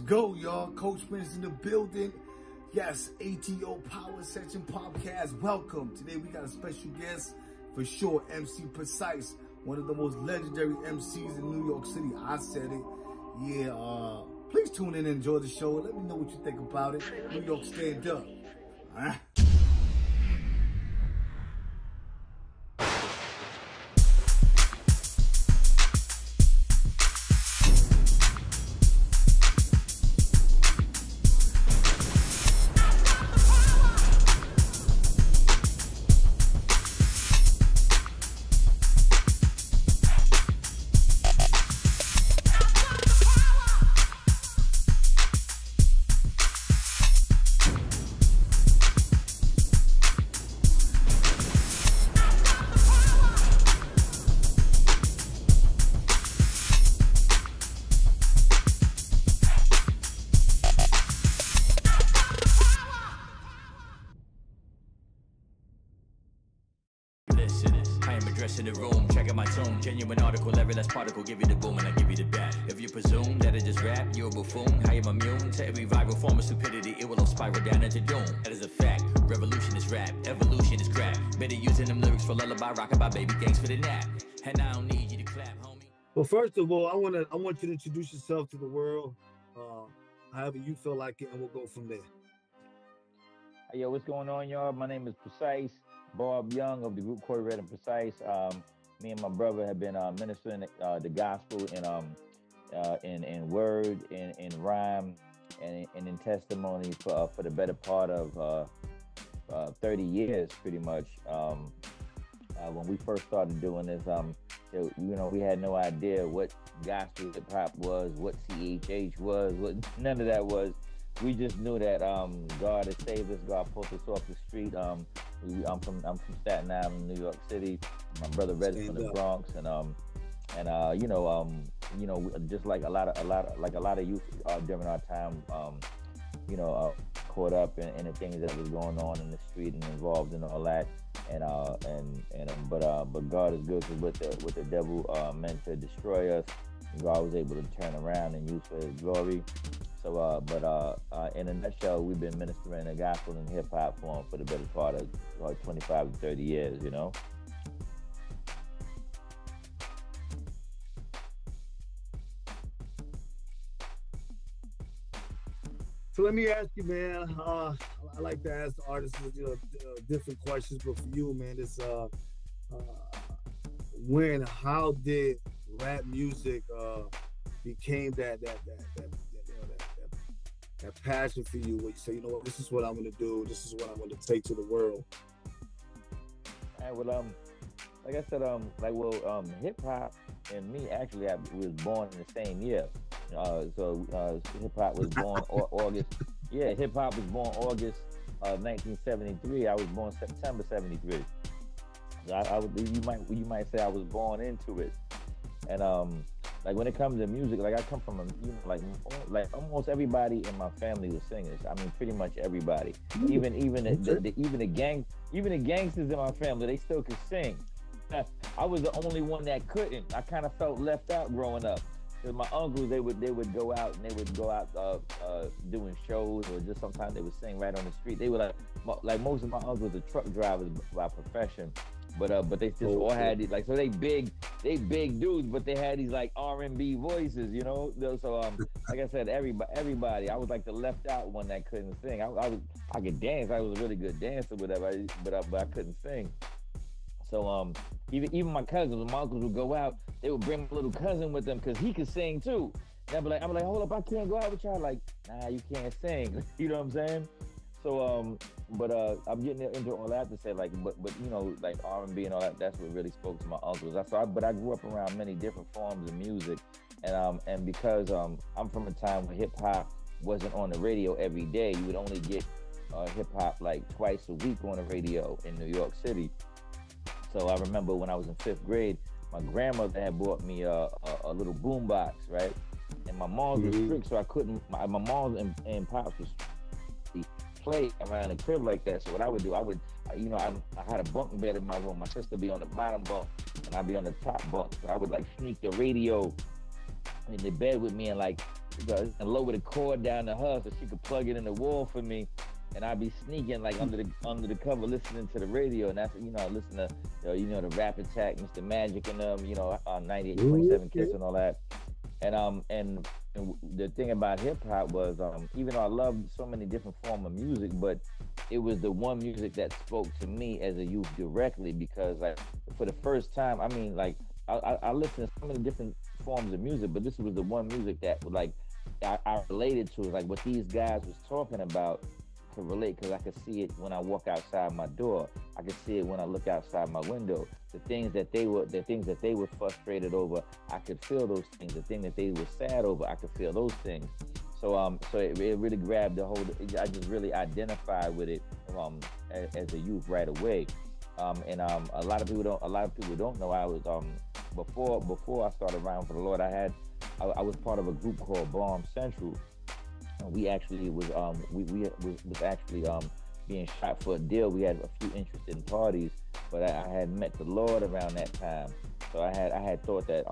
go, y'all. Coach Prince in the building. Yes, ATO Power Section Podcast. Welcome. Today we got a special guest for sure, MC Precise, one of the most legendary MCs in New York City. I said it. Yeah, please tune in and enjoy the show. Let me know what you think about it. New York, stand up. In the room, check out my tune. Genuine article, every last particle, give you the boom and I give you the bat. If you presume that it is rap, you're a buffoon. I am immune to every viral form of stupidity. It will all spiral down into doom. That is a fact. Revolution is rap, evolution is crap. Better using them lyrics for lullaby, rockabye, baby. Thanks for the nap. And I don't need you to clap, homie. Well, first of all, I want you to introduce yourself to the world, however you feel like it, and we'll go from there. Hey, yo, what's going on, y'all? My name is Precise. Bob Young of the group P.O.W.E.R and Precise. Me and my brother have been ministering the gospel in word, in rhyme, and in testimony for the better part of 30 years, pretty much. When we first started doing this, we had no idea what gospel hip hop was, what CHH was, what none of that was. We just knew that God had saved us. God pulled us off the street. I'm from Staten Island, New York City. My brother Red's from the Bronx, just like a lot of youth during our time, caught up in the things that was going on in the street and involved in all that. But God is good, because what the devil meant to destroy us, God was able to turn around and use for His glory. So, in a nutshell, we've been ministering the gospel in hip hop form for the better part of 25 to 30 years, you know. So let me ask you, man. I like to ask the artists, different questions, but for you, man, it's how did rap music became that passion for you, where you say, you know what, this is what I'm going to do, this is what I'm going to take to the world? Well, like I said, hip hop and me, actually, I was born in the same year. Hip hop was born August. Yeah, hip hop was born August 1973. I was born September 73. So you might say I was born into it. And like when it comes to music, like I come from like almost everybody in my family was singers. I mean, pretty much everybody. Even the gangsters in my family, they still could sing. I was the only one that couldn't. I kind of felt left out growing up. Because my uncles, they would go out doing shows, or just sometimes they would sing right on the street. They were like most of my uncles are truck drivers by profession. But they just all had these, like, so they big dudes, but they had these like R&B voices, you know. So like I said, everybody, I was like the left out one that couldn't sing. I could dance. I was a really good dancer, whatever, but I couldn't sing. So even my cousins, my uncles would go out, they would bring my little cousin with them because he could sing too. And I'm like, hold up, I can't go out with y'all. Like, nah, you can't sing. You know what I'm saying? So, I'm getting into all that to say, like, but you know, like R&B and all that, that's what really spoke to my uncles. But I grew up around many different forms of music, and because I'm from a time where hip hop wasn't on the radio every day, you would only get hip hop like twice a week on the radio in New York City. So I remember when I was in 5th grade, my grandmother had bought me a little boombox, right? And my mom was strict, so I couldn't. My mom and pops was play around the crib like that. So what I would do, I had a bunk bed in my room. My sister be on the bottom bunk and I'd be on the top bunk. So I would like sneak the radio in the bed with me and like lower the cord down to her so she could plug it in the wall for me. And I'd be sneaking like under the cover, listening to the radio, and that's listen to the Rap Attack, Mr. Magic, and 98.7 Kiss and all that. And the thing about hip hop was even though I loved so many different forms of music, but it was the one music that spoke to me as a youth directly, because like for the first time, I mean, like I listened to so many different forms of music, but this was the one music that like I related to, like what these guys was talking about. Could relate, because I could see it when I walk outside my door. I could see it when I look outside my window. The things that they were frustrated over, I could feel those things. The thing that they were sad over, I could feel those things. So it really grabbed the whole. I just really identified with it as a youth right away. And a lot of people don't know I was before I started writing for the Lord. I was part of a group called Bomb Central. We actually was actually being shot for a deal. We had a few interested parties, but I had met the Lord around that time. So I had thought that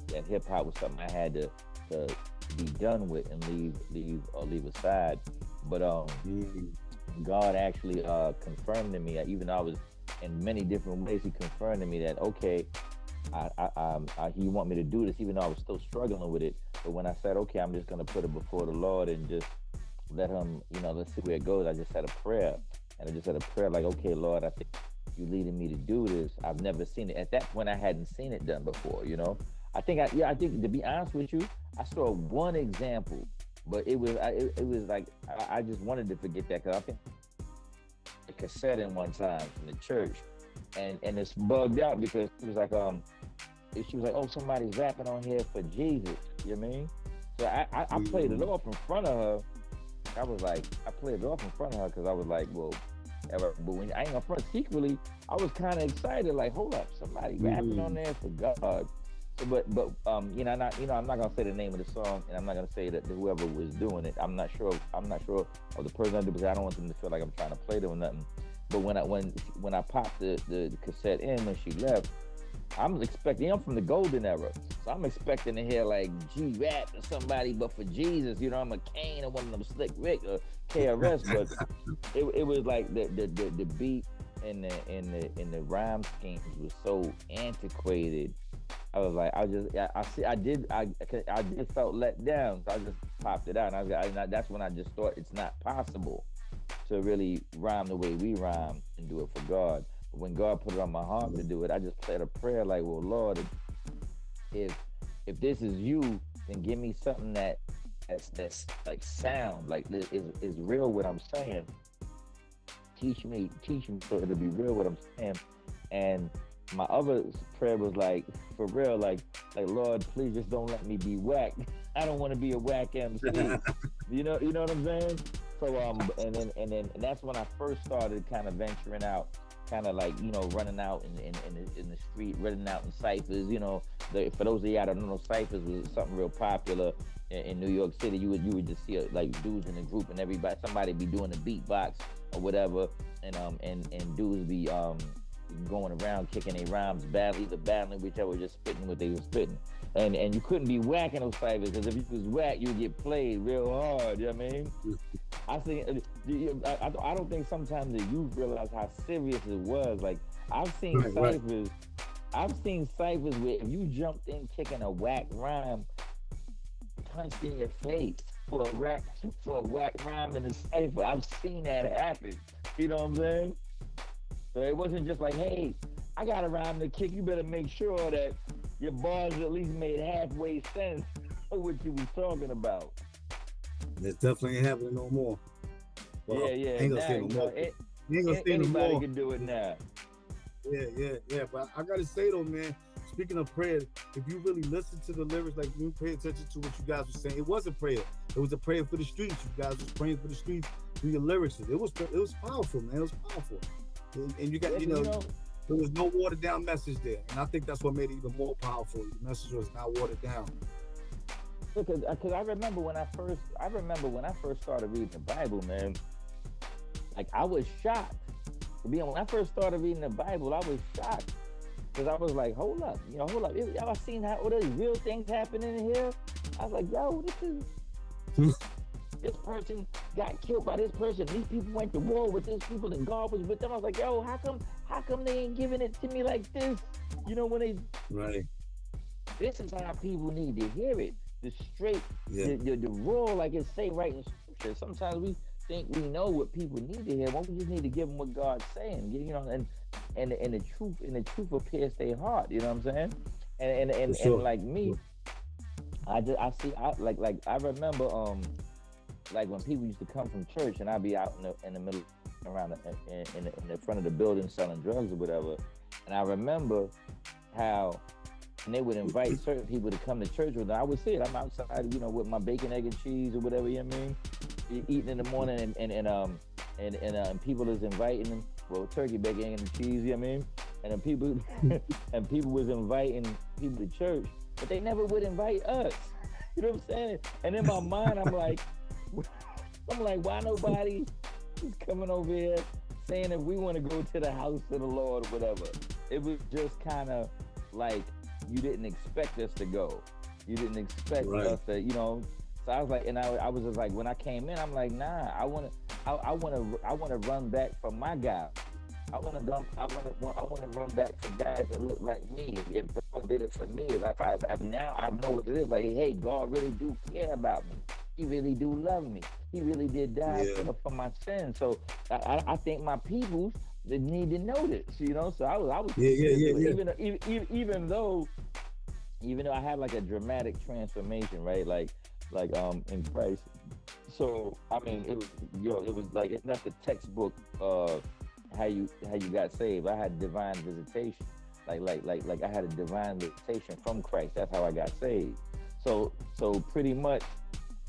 that hip hop was something I had to be done with and leave aside. But God actually confirmed to me, even though I was in many different ways, He confirmed to me that okay, He want me to do this, even though I was still struggling with it. But when I said, okay, I'm just going to put it before the Lord and just let Him, let's see where it goes. I just said a prayer. And I just said a prayer like, okay, Lord, I think You leading me to do this. I've never seen it. At that point, I hadn't seen it done before, I think to be honest with you, I saw one example, but it was like, I just wanted to forget that, because I think a cassette in one time from the church, and it's bugged out because it was like, she was like, oh, somebody's rapping on here for Jesus. You know what I mean? So I played it off in front of her. I played it off in front of her because I was like, well, but when I ain't gonna front, secretly, I was kind of excited. Like, hold up, somebody rapping on there for God. So, but I'm not gonna say the name of the song, and I'm not gonna say that whoever was doing it. I'm not sure of the person I do, because I don't want them to feel like I'm trying to play them or nothing. But when I popped the cassette in when she left, I'm from the golden era, so I'm expecting to hear like G-Rap or somebody, but for Jesus, I'm a Kane or one of them Slick Rick or KRS, but it was like the beat and the rhyme schemes was so antiquated. I was like, I did felt let down, so I just popped it out, and that's when I just thought it's not possible to really rhyme the way we rhyme and do it for God. When God put it on my heart to do it, I just played a prayer like, well, Lord, if this is You, then give me something that's like sound, like is real what I'm saying. Teach me so it'll be real what I'm saying. And my other prayer was like, for real, like Lord, please just don't let me be whack. I don't want to be a whack MC. you know what I'm saying? So and that's when I first started kind of venturing out, kind of like running out in the street, running out in ciphers. For those of y'all that don't know, ciphers was something real popular in New York City. You would just see like dudes in a group, and somebody be doing a beatbox or whatever, and dudes be going around kicking their rhymes badly, either battling whichever, just spitting what they were spitting. And you couldn't be whacking those ciphers, because if you was whack, you would get played real hard. You know what I mean? I think I don't think sometimes the youth realize how serious it was. Like I've seen ciphers. I've seen ciphers where if you jumped in kicking a whack rhyme, punched in your face for a whack rhyme in a cipher. I've seen that happen. You know what I'm saying? So it wasn't just like, hey, I got a rhyme to kick. You better make sure that your bars at least made halfway sense of what you was talking about. That's definitely ain't happening no more. Well, ain't gonna say no more. Anybody can do it now. Yeah. But I gotta say though, man, speaking of prayer, if you really listen to the lyrics, like you pay attention to what you guys were saying, it was a prayer. It was a prayer for the streets. You guys was praying for the streets through your lyrics. It was powerful, man. It was powerful. And you got, there was no watered down message there. And I think that's what made it even more powerful. The message was not watered down. Because I remember when I first started reading the Bible, man, like I was shocked. When I first started reading the Bible, I was shocked. Because I was like, hold up. Y'all seen how all these real things happening in here? I was like, yo, this person got killed by this person. These people went to war with these people, and God was with them. I was like, yo, how come they ain't giving it to me like this? You know, when they Right. This is how people need to hear it. The straight, the raw, like it say right in scripture. Sometimes we think we know what people need to hear. Well, we just need to give them what God's saying, you know, and the truth will pierce their heart. You know what I'm saying? And like me, I remember like when people used to come from church and I'd be out in the middle around in the front of the building selling drugs or whatever, and I remember how. And they would invite certain people to come to church with them. I would see it. I'm outside, you know, with my bacon, egg, and cheese or whatever, you know what I mean? Eating in the morning and people is inviting them. Well, turkey, bacon, egg, and cheese, you know what I mean? And then people was inviting people to church, but they never would invite us. You know what I'm saying? And in my mind, I'm like, why nobody is coming over here saying if we want to go to the house of the Lord or whatever? It was just kind of like, you didn't expect us to go. You didn't expect us to, you know. So I was like, and I was just like, when I came in, I'm like, nah, I wanna run back for my guy. I wanna run back for guys that look like me. If God did it for me, like now I know what it is. Like, hey, God really do care about me. He really do love me. He really did die for my sins. So I think my peoples, they need to know this, you know. So I was even though I had like a dramatic transformation, right? Like in Christ. So I mean, it was like, it's not the textbook how you got saved. I had divine visitation, like I had a divine visitation from Christ. That's how I got saved. So pretty much,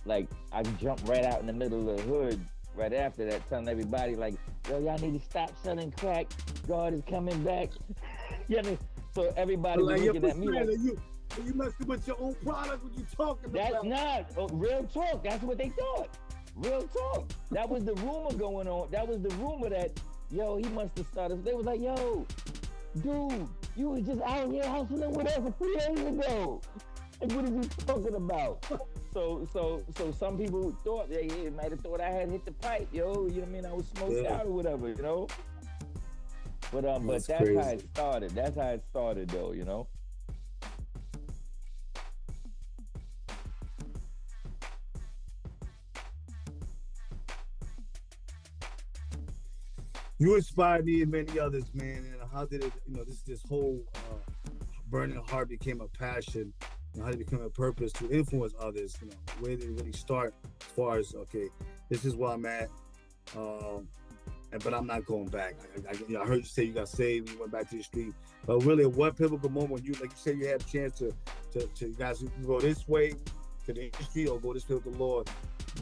like I jumped right out in the middle of the hood. Right after that, telling everybody like, yo, y'all need to stop selling crack. God is coming back. You know, so everybody was looking at me like, you messing with your own product. What you talking about? That's not real talk. That's what they thought. Real talk. That was the rumor going on. That was the rumor that, yo, he must have started. They was like, yo, dude, you was just out here hustling with us 3 days ago. Like, what are you talking about? So some people thought they might have thought I had hit the pipe, yo. You know what I mean? I was smoked out or whatever, you know. But that's how it started. That's how it started, though, you know. You inspired me and many others, man. And how did it? You know, this whole burning heart became a passion. You know, how did it become a purpose to influence others? You know, where did it really start? As far as, okay, this is where I'm at, but I'm not going back. I heard you say you got saved, you went back to the street. But really, what pivotal moment when you, like you said, you had a chance to you guys, you can go this way to the industry or go this way with the Lord.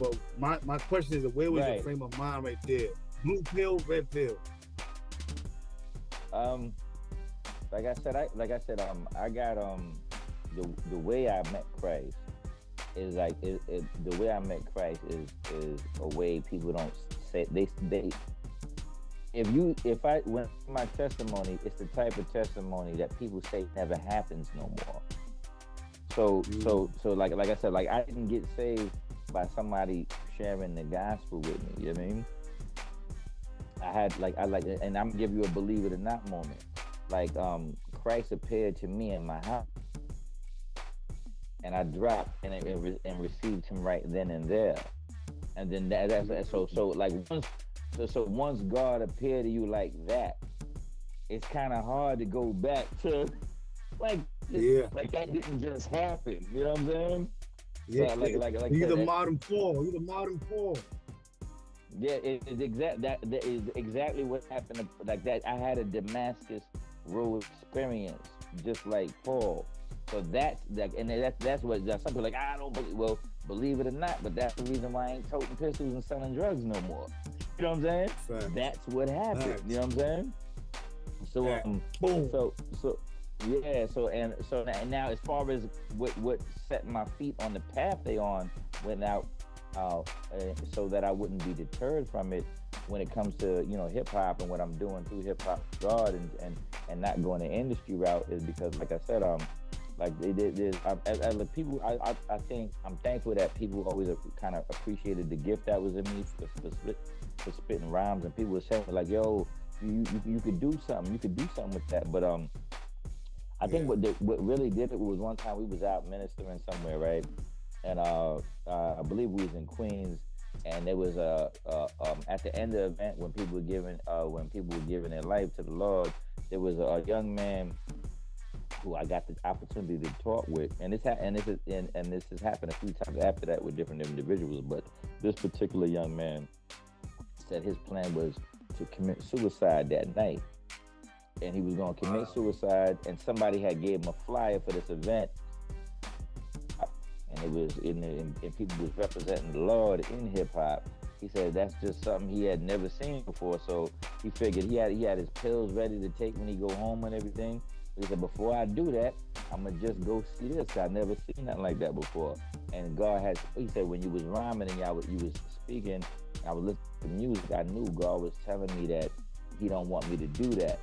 But my question is, where was your frame of mind right there? Blue pill, red pill. Like I said, I got the way I met Christ is like the way I met Christ is a way people don't say they when my testimony, it's the type of testimony that people say never happens no more. So like I said, like I didn't get saved by somebody sharing the gospel with me, you know what I mean? And I'm gonna give you a believe it or not moment. Like Christ appeared to me in my house, and I dropped and received him right then and there. And then once God appeared to you like that, it's kind of hard to go back to like that didn't just happen. You know what I'm saying? Yeah, so, like you're the modern Paul. You're the modern Paul. Yeah, that is exactly what happened. Like that, I had a Damascus Road experience, just like Paul. So that's what some people are like, I don't believe. Well, believe it or not, but that's the reason why I ain't toting pistols and selling drugs no more. You know what I'm saying? Facts. That's what happened. Facts. You know what I'm saying? So boom. So now as far as what set my feet on the path they on went out, so that I wouldn't be deterred from it when it comes to, you know, hip hop and what I'm doing through hip hop God and not going the industry route, is because like I said, Like as the people, I think I'm thankful that people always kind of appreciated the gift that was in me for spitting rhymes, and people were saying like, "Yo, you could do something. You could do something with that." But I think what really did it was one time we was out ministering somewhere, right? And I believe we was in Queens, and there was at the end of the event when people were giving their life to the Lord, there was a young man who I got the opportunity to talk with, and this has happened a few times after that with different individuals. But this particular young man said his plan was to commit suicide that night, and he was going to commit suicide. And somebody had gave him a flyer for this event, and it was and people was representing the Lord in hip hop. He said that's just something he had never seen before, so he figured he had his pills ready to take when he go home and everything. He said, before I do that, I'm going to just go see this. I never seen nothing like that before. And God he said, when you was rhyming and you was speaking, I was listening to music, I knew God was telling me that he don't want me to do that.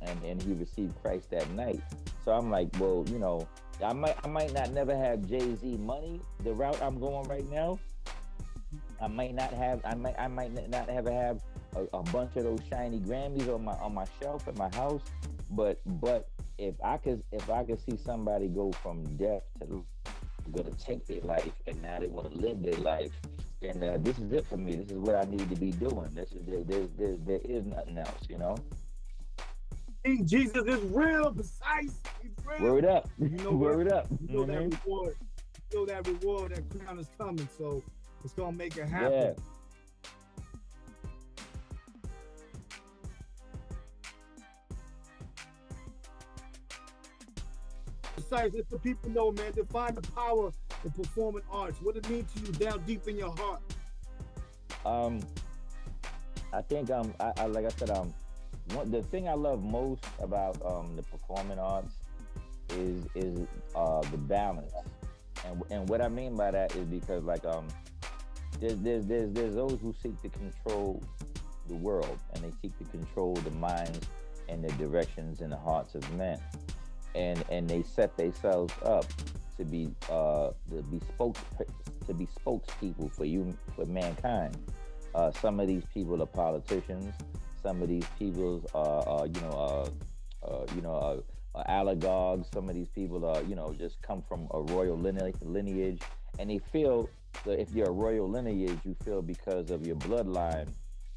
And he received Christ that night. So I'm like, well, you know, I might not never have Jay-Z money, the route I'm going right now. I might not ever have a bunch of those shiny Grammys on my shelf at my house. But if I could see somebody go from death to going to take their life, and now they want to live their life, and this is it for me. This is what I need to be doing. There is nothing else, you know. King Jesus is real, precise. He's real. Word up. You know Word up. You know that reward. You know that reward, that crown is coming. So it's gonna make it happen. Yeah. Besides, if the people know, man, define the power in performing arts. What it means to you down deep in your heart. I think I like I said, the thing I love most about the performing arts is the balance, and what I mean by that is because like there's those who seek to control the world, and they seek to control the minds and the directions and the hearts of men. And they set themselves up to be spokespeople for mankind. Some of these people are politicians. Some of these people are allegogues. Some of these people are just come from a royal lineage, and they feel that if you're a royal lineage, you feel because of your bloodline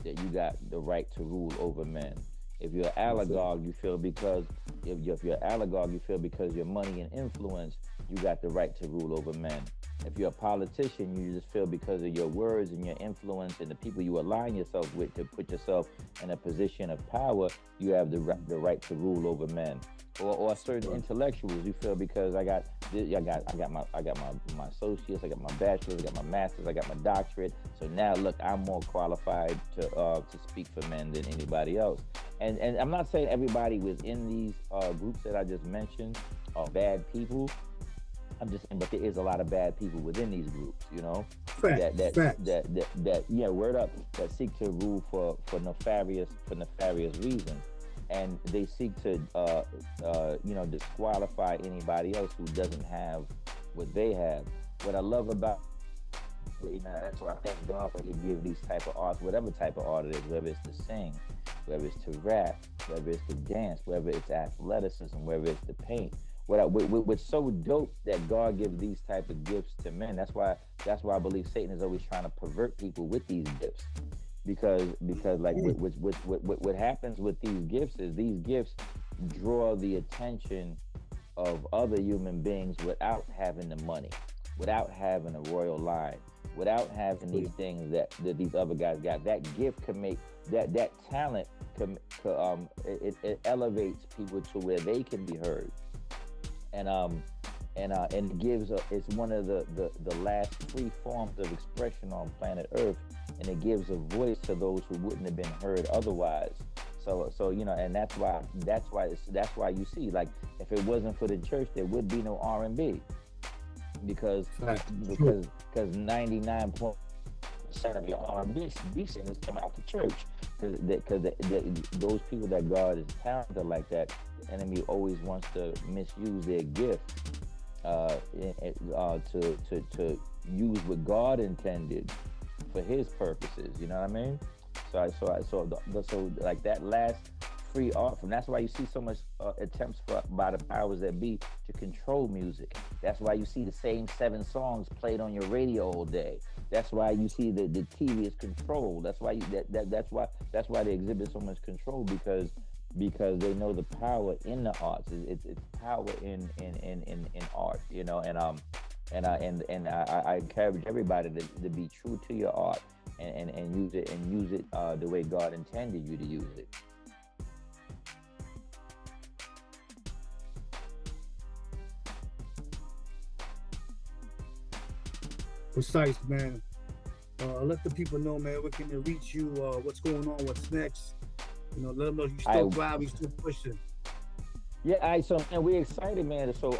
that you got the right to rule over men. If you're an allegogue, you feel because if you're an allegogue, you feel because your money and influence, you got the right to rule over men. If you're a politician, you just feel because of your words and your influence and the people you align yourself with to put yourself in a position of power, you have the right to rule over men. Or certain intellectuals, you feel because I got my associates, I got my bachelor's, I got my master's, I got my doctorate. So now look, I'm more qualified to speak for men than anybody else. And I'm not saying everybody within these groups that I just mentioned are bad people. I'm just saying, but there is a lot of bad people within these groups, you know, that word up, that seek to rule for nefarious reasons. And they seek to, disqualify anybody else who doesn't have what they have. What I love about, that's why I thank God for He give these type of arts, whatever type of art it is, whether it's to sing, whether it's to rap, whether it's to dance, whether it's athleticism, whether it's to paint. What's so dope that God gives these type of gifts to men. That's why I believe Satan is always trying to pervert people with these gifts. Because like what happens with these gifts is these gifts draw the attention of other human beings without having the money, without having a royal line, without having these things that these other guys got. That gift can make that talent it elevates people to where they can be heard, and it gives it's one of the last free forms of expression on planet Earth. And it gives a voice to those who wouldn't have been heard otherwise. So and that's why you see, like, if it wasn't for the church, there would be no R&B, because 99% of your R&B singers come out the church, because those people that God is talented like that, the enemy always wants to misuse their gift to use what God intended for His purposes. You know what I mean? So like that last free art from. That's why you see so much attempts by the powers that be to control music. That's why you see the same 7 songs played on your radio all day. That's why you see the TV is controlled. That's why that's why they exhibit so much control because they know the power in the arts. It's power in art, you know. I encourage everybody to be true to your art and use it the way God intended you to use it. Precise, man. Let the people know, man, where can they reach you? What's going on? What's next? You know, let them know you still driving, still pushing. Yeah, so and we're excited, man. So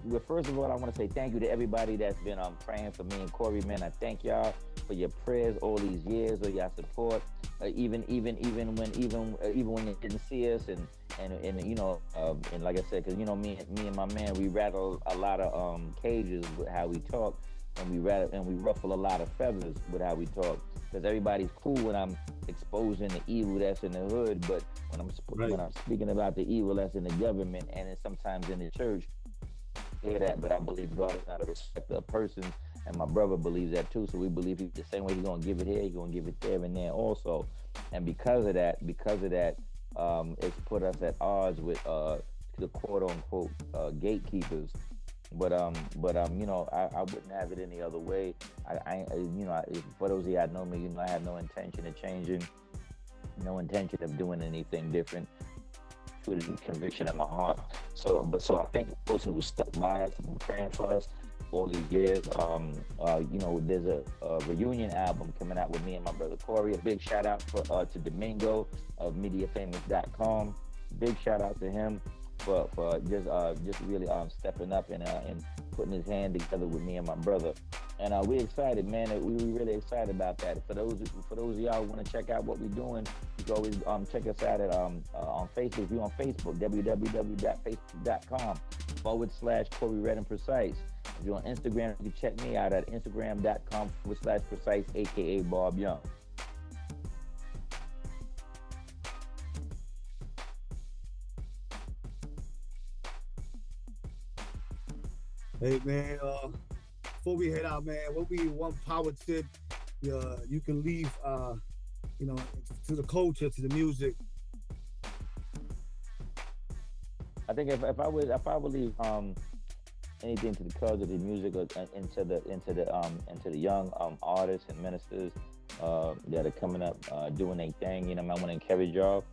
well, first of all, I want to say thank you to everybody that's been praying for me and Corey, man. I thank y'all for your prayers all these years, or your support, even when you didn't see us, and you know, and like I said, because you know, me and my man, we rattle a lot of cages with how we talk, and we ruffle a lot of feathers with how we talk. Because everybody's cool when I'm exposing the evil that's in the hood, but when I'm speaking about the evil that's in the government and then sometimes in the church, hear that. But I believe God is not a respecter of persons, and my brother believes that too. So we believe the same way He's gonna give it here, He's gonna give it there and there also. And because of that, it's put us at odds with the quote unquote gatekeepers. But you know, I wouldn't have it any other way. You know, for those of you that know me, you know, I have no intention of changing, no intention of doing anything different. To the conviction in my heart. So I think those who stuck by us and been praying for us all these years. You know, there's a reunion album coming out with me and my brother Corey. A big shout out to Domingo of MediaFamous.com. Big shout out to him for just really stepping up and putting his hand together with me and my brother. And we're excited, man. We're really excited about that. For those of y'all who want to check out what we're doing, you can always check us out at on Facebook. If you're on Facebook, www.facebook.com/Corey Red and Precise. If you're on Instagram, you can check me out at Instagram.com/Precise, aka Bob Young. Hey, man, before we head out, man, what be one power tip you can leave, you know, to the culture, to the music? I think if I would leave anything to the culture, the music, or into the young artists and ministers that are coming up doing their thing, you know, I want to encourage y'all.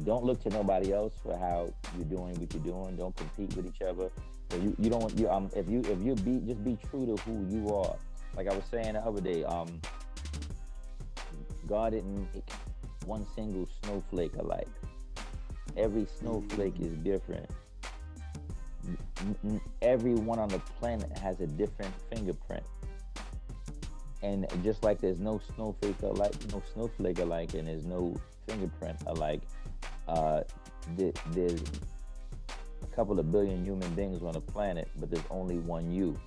Don't look to nobody else for how you're doing what you're doing. Don't compete with each other. You don't. If you just be true to who you are. Like I was saying the other day, God didn't make one single snowflake alike. Every snowflake is different. Everyone on the planet has a different fingerprint. And just like there's no snowflake alike, and there's no fingerprint alike, there's a couple of billion human beings on the planet, but there's only one you,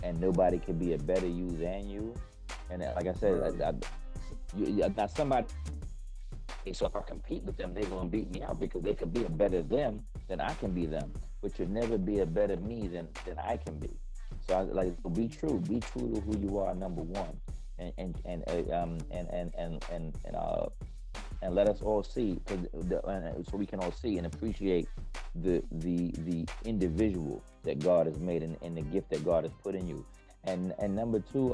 and nobody can be a better you than you. And like I said, now somebody, so if I compete with them, they're gonna beat me out because they could be a better them than I can be them, but you'll never be a better me than I can be. So be true to who you are, number one, and let us all see, so we can all see and appreciate the individual that God has made and the gift that God has put in you. And number two,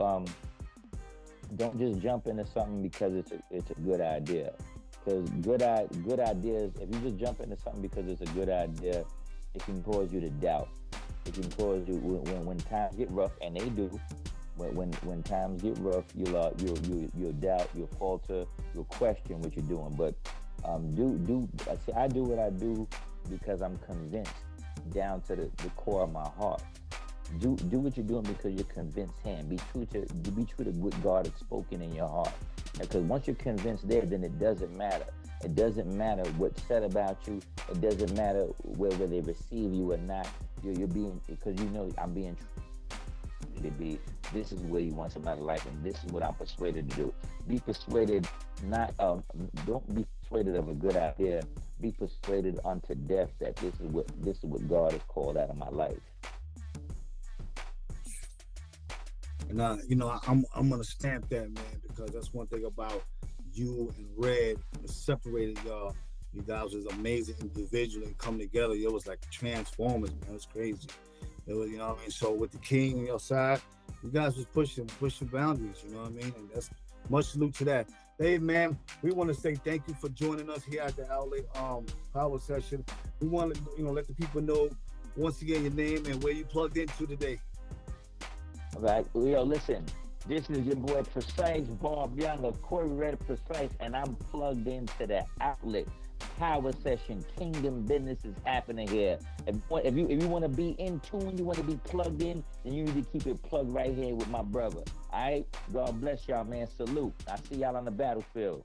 don't just jump into something because it's a good idea. Because good ideas, if you just jump into something because it's a good idea, it can cause you to doubt. It can cause you when times get rough, and they do. When times get rough, you'll doubt, you'll falter, you'll question what you're doing. But I do what I do because I'm convinced down to the core of my heart. Do what you're doing because you're convinced Him. Be true to what God has spoken in your heart. Because once you're convinced there, then it doesn't matter. It doesn't matter what's said about you. It doesn't matter whether they receive you or not. You're being, because you know I'm being to be. This is where you want somebody's life, and this is what I'm persuaded to do. Be persuaded, not don't be persuaded of a good idea. Be persuaded unto death that this is what God has called out of my life. And you know, I'm gonna stamp that, man, because that's one thing about you and Red that separated y'all. You guys was amazing individual and come together. It was like Transformers, man. It was crazy. It was, you know what I mean? So with the King on your side, you guys was pushing boundaries, you know what I mean? And that's much salute to that. Dave, man, we want to say thank you for joining us here at the Outlet Power Session. We want to, you know, let the people know once again your name and where you plugged into today. All right, yo, listen. This is your boy Precise, Bob Young of Corey Red Precise, and I'm plugged into the Outlet Power Session. Kingdom business is happening here. If you want to be in tune, you want to be plugged in, then you need to keep it plugged right here with my brother. All right? God bless y'all, man. Salute. I see y'all on the battlefield.